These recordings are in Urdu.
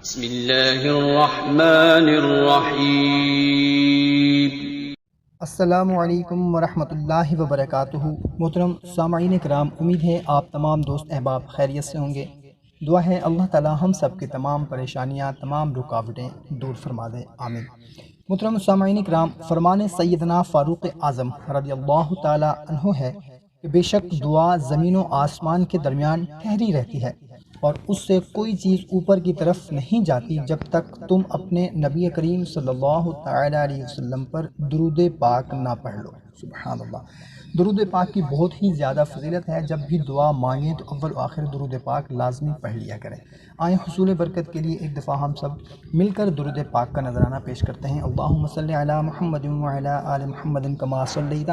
بسم اللہ الرحمن الرحیم۔ السلام علیکم ورحمۃ اللہ وبرکاتہ۔ محترم سامعین کرام، امید ہے آپ تمام دوست احباب خیریت سے ہوں گے۔ دعا ہے اللہ تعالی ہم سب کی تمام پریشانیاں، تمام رکاوٹیں دور فرما دے، آمین۔ محترم سامعین کرام، فرمان سیدنا فاروق اعظم رضی اللہ تعالی عنہ ہے کہ بے شک دعا زمین و آسمان کے درمیان ٹھہری رہتی ہے اور اس سے کوئی چیز اوپر کی طرف نہیں جاتی جب تک تم اپنے نبی کریم صلی اللہ تعالی علیہ وسلم پر درود پاک نہ پڑھ لو۔ سبحان اللہ۔ درود پاک کی بہت ہی زیادہ فضیلت ہے۔ جب بھی دعا مانگیں تو اول و آخر درود پاک لازمی پڑھ لیا کریں۔ آئیں حصول برکت کے لیے ایک دفعہ ہم سب مل کر درود پاک کا نذرانہ پیش کرتے ہیں۔ اللہم صلی علی محمد وعلی آل محمد کما صلیت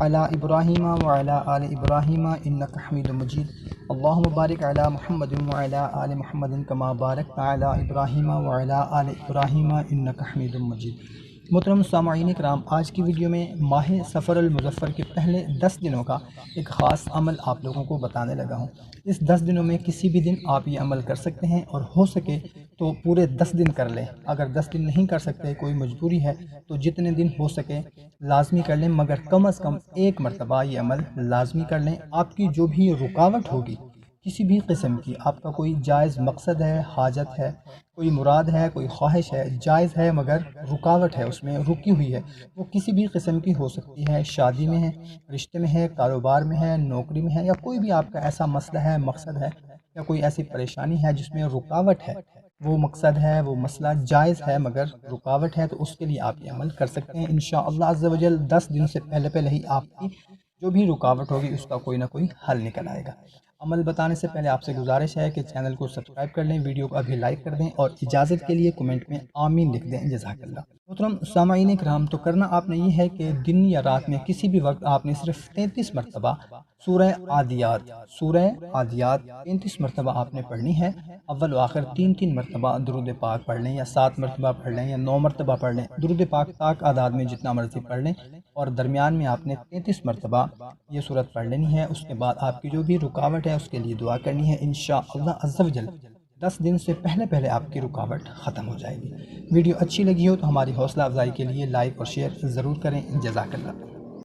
علی ابراہیم وعلی آل ابراہیم انک حمید مجید۔ اللہم بارک علی محمد وعلی آل محمد کما بارکت علی ابراہیم وعلی آل ابراہیم انک حمید مجید۔ محترم سامعین کرام، آج کی ویڈیو میں ماہ سفر المظفر کے پہلے 10 دنوں کا ایک خاص عمل آپ لوگوں کو بتانے لگا ہوں۔ اس 10 دنوں میں کسی بھی دن آپ یہ عمل کر سکتے ہیں اور ہو سکے تو پورے 10 دن کر لیں۔ اگر 10 دن نہیں کر سکتے، کوئی مجبوری ہے، تو جتنے دن ہو سکے لازمی کر لیں، مگر کم از کم ایک مرتبہ یہ عمل لازمی کر لیں۔ آپ کی جو بھی رکاوٹ ہوگی کسی بھی قسم کی، آپ کا کوئی جائز مقصد ہے، حاجت ہے، کوئی مراد ہے، کوئی خواہش ہے، جائز ہے مگر رکاوٹ ہے، اس میں رکی ہوئی ہے، وہ کسی بھی قسم کی ہو سکتی ہے۔ شادی میں ہے، رشتے میں ہے، کاروبار میں ہے، نوکری میں ہے، یا کوئی بھی آپ کا ایسا مسئلہ ہے، مقصد ہے، یا کوئی ایسی پریشانی ہے جس میں رکاوٹ ہے، وہ مقصد ہے، وہ مسئلہ جائز ہے مگر رکاوٹ ہے، تو اس کے لیے آپ یہ عمل کر سکتے ہیں انشاءاللہ عز و جل۔ 10 دن سے پہلے ہی آپ کی جو بھی رکاوٹ ہوگی اس کا کوئی نہ کوئی حل نکل آئے گا۔ عمل بتانے سے پہلے آپ سے گزارش ہے کہ چینل کو سبسکرائب کر لیں، ویڈیو کو ابھی لائک کر دیں اور اجازت کے لیے کمنٹ میں آمین لکھ دیں، جزاک اللہ۔ محترم سامعین کرام، تو کرنا آپ نے یہ ہے کہ دن یا رات میں کسی بھی وقت آپ نے صرف 33 مرتبہ سورہ عادیات 33 مرتبہ آپ نے پڑھنی ہے۔ اول و آخر 3 مرتبہ درود پاک پڑھ لیں، یا 7 مرتبہ پڑھ لیں، یا 9 مرتبہ پڑھ لیں۔ درود پاک طاق اعداد میں جتنا مرضی پڑھ لیں، اور درمیان میں آپ نے 33 مرتبہ یہ صورت پڑھ لینی ہے۔ اس کے بعد آپ کی جو بھی رکاوٹ ہے اس کے لیے دعا کرنی ہے انشاءاللہ عز و جل۔ 10 دن سے پہلے آپ کی رکاوٹ ختم ہو جائے گی۔ ویڈیو اچھی لگی ہو تو ہماری حوصلہ افزائی کے لیے لائک اور شیئر ضرور کریں، جزاک اللہ۔